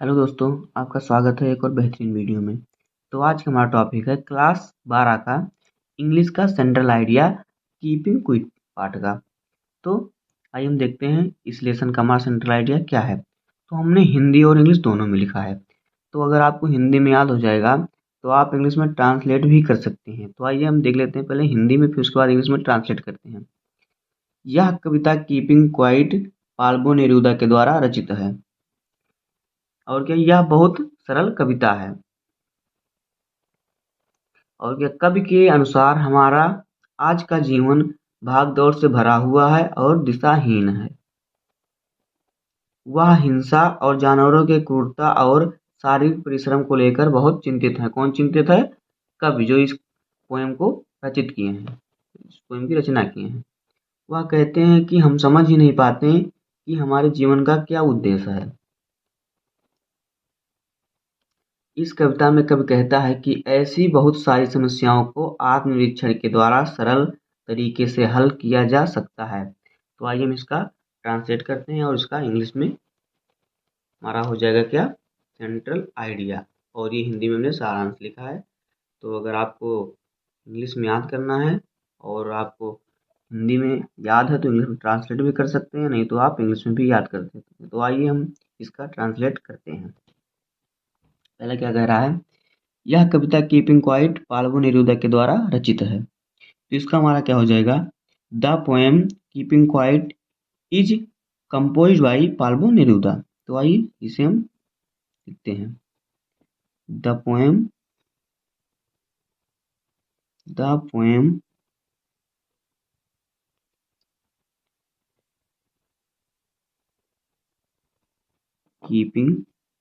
Hello दोस्तों, आपका स्वागत है एक और बेहतरीन वीडियो में। तो आज का हमारा टॉपिक है क्लास 12 का इंग्लिश का central idea keeping quick part का। तो आइए हम देखते हैं इस लेसन का हमारा सेंट्रल आइडिया क्या है। तो हमने हिंदी और इंग्लिश दोनों में लिखा है। तो अगर आपको हिंदी में याद हो जाएगा तो आप इंग्लिश में ट्रांसलेट भी कर सकते हैं। तो आइए हम देख लेते हैं पहले हिंदी में, फिर उसके बाद इंग्लिश में ट्रांसलेट करते हैं। यह कविता कीपिंग क्वाइट पाल्बो नेरूदा के द्वारा रचित है। और क्या, यह बहुत सरल कविता है। और क्या, कवि के अनुसार हमारा आज का जीवन भाग दौड़ से भरा हुआ है और दिशाहीन है। वह हिंसा और जानवरों के क्रूरता और शारीरिक परिश्रम को लेकर बहुत चिंतित है। कौन चिंतित है? कवि, जो इस पोएम को रचित किए हैं, इस पोएम की रचना किए हैं। वह कहते हैं कि हम समझ ही नहीं पाते कि हमारे जीवन का क्या उद्देश्य है। इस कविता में कवि कहता है कि ऐसी बहुत सारी समस्याओं को आत्मनिरीक्षण के द्वारा सरल तरीके से हल किया जा सकता है। तो आइए हम इसका ट्रांसलेट करते हैं और इसका इंग्लिश में हमारा हो जाएगा क्या, सेंट्रल आइडिया। और ये हिंदी में हमने सारांश लिखा है। तो अगर आपको इंग्लिश में याद करना है और आपको हिंदी में याद है तो इंग्लिश में ट्रांसलेट भी कर सकते हैं, नहीं तो आप इंग्लिश में भी याद कर सकते हैं। तो आइए हम इसका ट्रांसलेट करते हैं। पहले क्या कह रहा है? यह कविता कीपिंग क्वाइट पाल्बो नेरूदा के द्वारा रचित है। तो इसका हमारा क्या हो जाएगा? The poem keeping quiet is composed by Pablo Neruda. तो आइए इसे हम लिखते हैं। The poem the poem keeping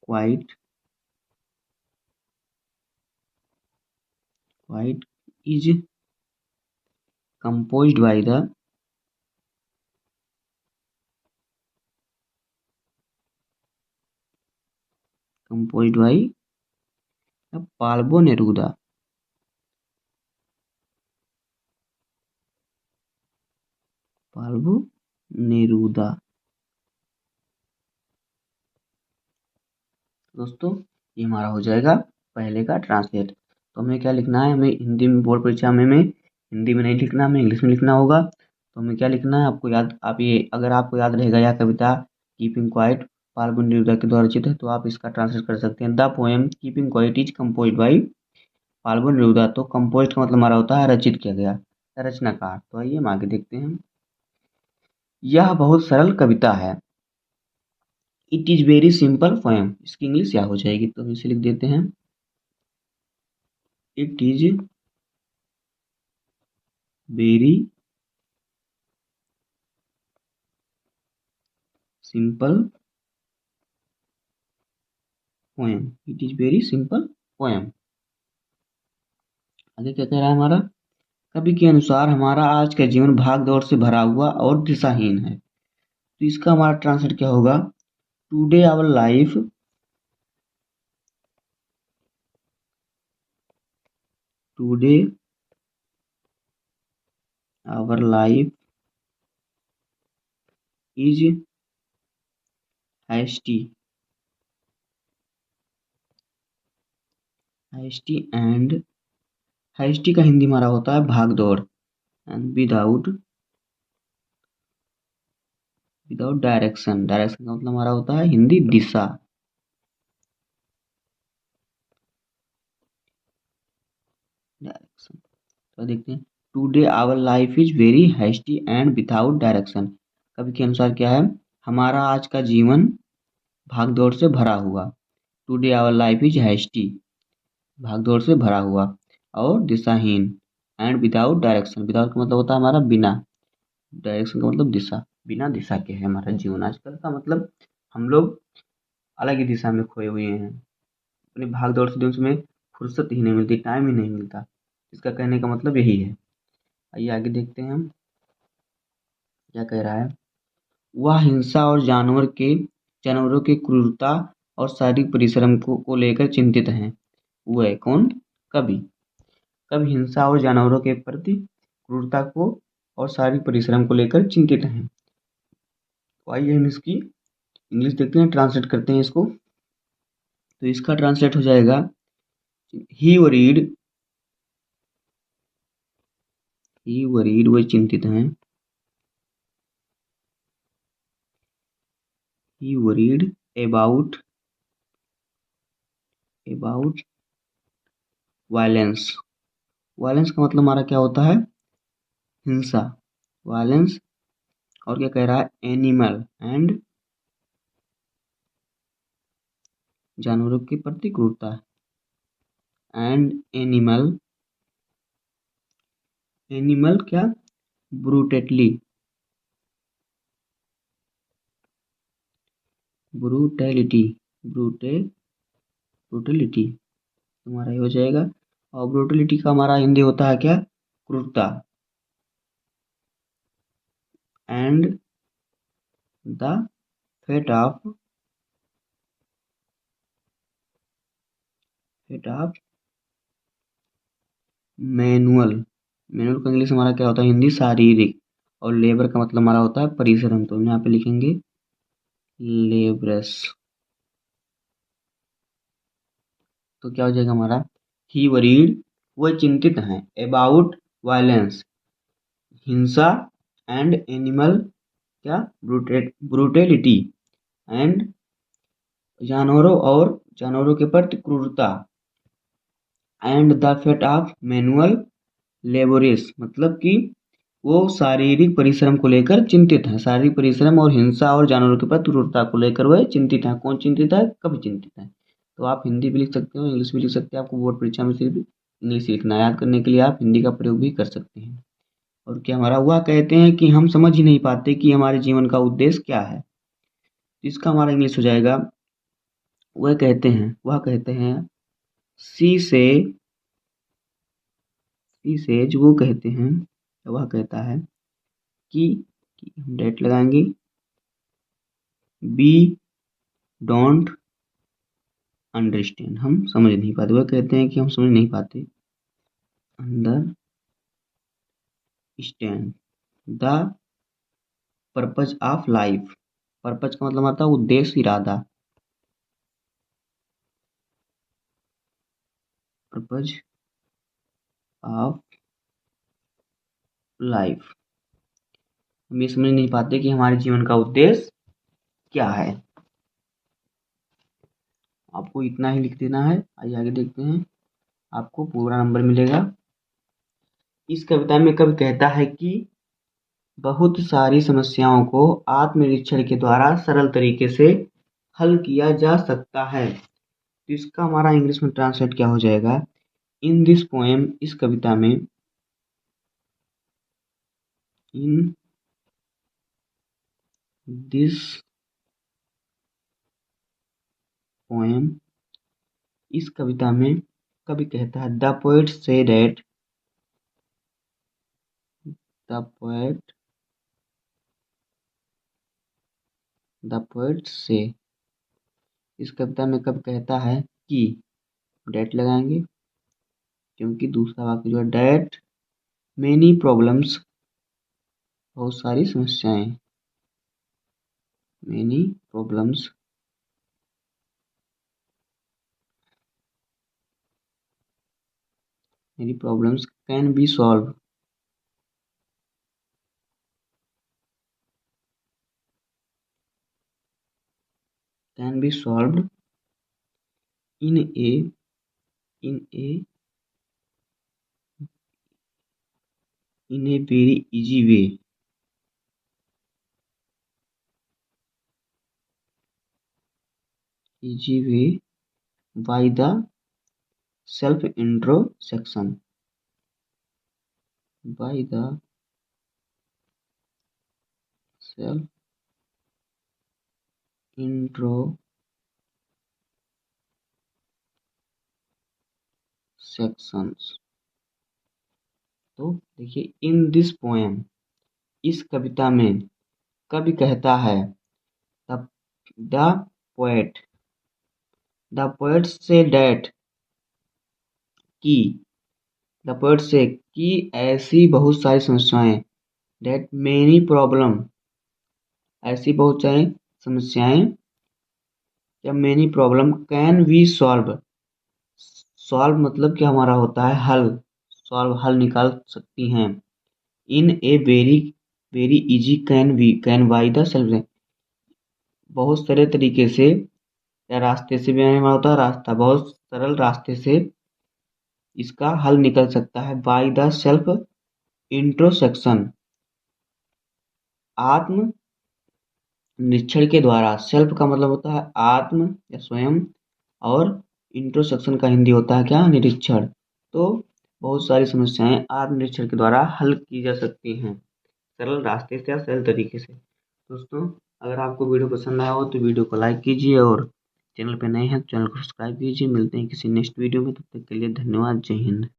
quiet is composed by the composed by the Palbo Neruda। Pablo Neruda. दोस्तों, ये हमारा हो जाएगा पहले का ट्रांसलेट। तो हमें क्या लिखना है? हमें हिंदी में बोर्ड परीक्षा में हिंदी में नहीं लिखना, हमें इंग्लिश में लिखना होगा। तो हमें क्या लिखना है? आपको याद, आप ये अगर आपको याद रहेगा यह कविता कीपिंग क्वाइट पाल्बो नेरूदा के द्वारा रचित है, तो आप इसका ट्रांसलेट कर सकते हैं। The poem keeping quiet is composed by Pablo Neruda. तो कंपोज्ड का मतलब हमारा होता है रचित किया गया, रचनाकार। तो आइए हम आगे देखते हैं। यह बहुत सरल कविता है। It is very simple poem. इसकी इंग्लिश क्या हो जाएगी? तो हम इसे लिख देते हैं। It is very simple poem. It is very simple poem. आगे क्या कह रहा है हमारा? कवि के अनुसार हमारा आज का जीवन भाग दौड़ से भरा हुआ और दिशाहीन है। तो इसका हमारा ट्रांसलेट क्या होगा? Today our life today our life is hasty hasty and hasty का हिंदी हमारा होता है भाग दौड़, एंड विदाउट डायरेक्शन। डायरेक्शन का मतलब हमारा होता है हिंदी दिशा। डायरेक्शन। तो देखते हैं। Today our life is very hasty and without direction. कवि के अनुसार क्या है? हमारा आज का जीवन भाग दौड़ से भरा हुआ। Today our life is hasty, भाग दौड़ से भरा हुआ और दिशाहीन। And without direction. विदाउट का मतलब होता है हमारा बिना, डायरेक्शन का मतलब दिशा। बिना दिशा के है हमारा जीवन आजकल का मतलब हम लोग अलग ही दिशा में खोए हुए हैं। अपनी भाग दौड़ से जो उसमें फुर्सत ही नहीं मिलती, टाइम ही नहीं मिलता। इसका कहने का मतलब यही है। आइए आगे देखते हैं हम क्या कह रहा है। वह हिंसा और जानवरों की क्रूरता और शारीरिक परिश्रम को लेकर चिंतित हैं। वो है कौन? कवि। कवि हिंसा और जानवरों के प्रति क्रूरता को और शारीरिक परिश्रम को लेकर चिंतित हैं। तो आइए हम इसकी इंग्लिश देखते हैं, ट्रांसलेट करते हैं इसको। तो इसका ट्रांसलेट हो जाएगा ही वरीड, वह चिंतित हैं, ही वरीड अबाउट वायलेंस। वायलेंस का मतलब हमारा क्या होता है, हिंसा, वायलेंस। और क्या कह रहा है, एनिमल एंड, जानवरों के प्रति क्रूरता, एंड एनिमल, क्या, ब्रूटेटली, ब्रूटेलिटी, ब्रूटेलिटी हमारा ये हो जाएगा। और ब्रूटेलिटी का हमारा हिंदी होता है क्या, क्रूरता। And the fate of manual, का इंग्लिश हमारा क्या होता है, हिंदी शारीरिक। और लेबर का मतलब हमारा होता है परिश्रम, तो हम यहाँ पे लिखेंगे लेबरस। तो क्या हो जाएगा हमारा, ही वरीड, वह चिंतित हैं, अबाउट वायलेंस, हिंसा, एंड एनिमल, क्या, ब्रूटेलिटी, एंड जानवरों के प्रति क्रूरता, and the fate of manual labourers, मतलब कि वो शारीरिक परिश्रम को लेकर चिंतित है, शारीरिक परिश्रम और हिंसा और जानवरों के प्रति क्रूरता को लेकर वह चिंतित है। कौन चिंतित है, कब चिंतित है। तो आप हिंदी भी लिख सकते हो, इंग्लिश भी लिख सकते हैं। आपको बोर्ड परीक्षा में सिर्फ इंग्लिश लिखना है, याद करने के लिए आप हिंदी का प्रयोग भी कर सकते हैं। और क्या हमारा, वह कहते हैं कि हम समझ ही नहीं पाते कि हमारे जीवन का उद्देश्य क्या है। इसका हमारा इंग्लिश हो जाएगा, वह कहते हैं सी से, जो वो कहते हैं, वह कहता है कि हम डेट लगाएंगे, बी डोंट अंडरस्टैंड, हम समझ नहीं पाते। वह कहते हैं कि हम समझ नहीं पाते, understand the purpose of life. Purpose का मतलब आता है उद्देश्य, इरादा, पर्पज ऑफ लाइफ। हम ये समझ नहीं पाते कि हमारे जीवन का उद्देश्य क्या है। आपको इतना ही लिख देना है। आइए आगे देखते हैं, आपको पूरा नंबर मिलेगा। इस कविता में कवि कहता है कि बहुत सारी समस्याओं को आत्मनिरीक्षण के द्वारा सरल तरीके से हल किया जा सकता है। तो इसका हमारा इंग्लिश में ट्रांसलेट क्या हो जाएगा, इन दिस पोएम, इस कविता में, इन दिस पोएम, इस कविता में कवि कहता है, the poet say that, the poet से, इस कविता में कवि कहता है कि, डेट लगाएंगे क्योंकि दूसरा वाक्य जो है, डेट मेनी प्रॉब्लम्स, बहुत सारी समस्याएं, many problems many problems can be solve, can be solved in a in a in a very easy way, easy way by the self introspection, by the self introspections. तो देखिए, in this poem, इस कविता में कवि कहता है, the poet, say that, की, the poet से कि ऐसी बहुत सारी समस्याएं, डेट मेनी प्रॉब्लम, ऐसी बहुत सारी समस्याएं क्या many problem can we solve. Solve मतलब कि हमारा होता है हल, सॉल्व हल निकाल सकती हैं। In a very very easy can we can by the self, बहुत सरल तरीके से या रास्ते से भी हमारा होता है रास्ता, बहुत सरल रास्ते से इसका हल निकल सकता है। बाई द सेल्फ इंट्रोस्पेक्शन, आत्म निरीक्षण के द्वारा। सेल्फ का मतलब होता है आत्म या स्वयं, और इंट्रोस्पेक्शन का हिंदी होता है क्या, निरीक्षण। तो बहुत सारी समस्याएं आत्मनिरीक्षण के द्वारा हल की जा सकती हैं, सरल रास्ते से या सरल तरीके से। दोस्तों, अगर आपको वीडियो पसंद आया हो तो वीडियो को लाइक कीजिए, और चैनल पे नए हैं तो चैनल को सब्सक्राइब कीजिए। मिलते हैं किसी नेक्स्ट वीडियो में, तब तक के लिए धन्यवाद। जय हिंद।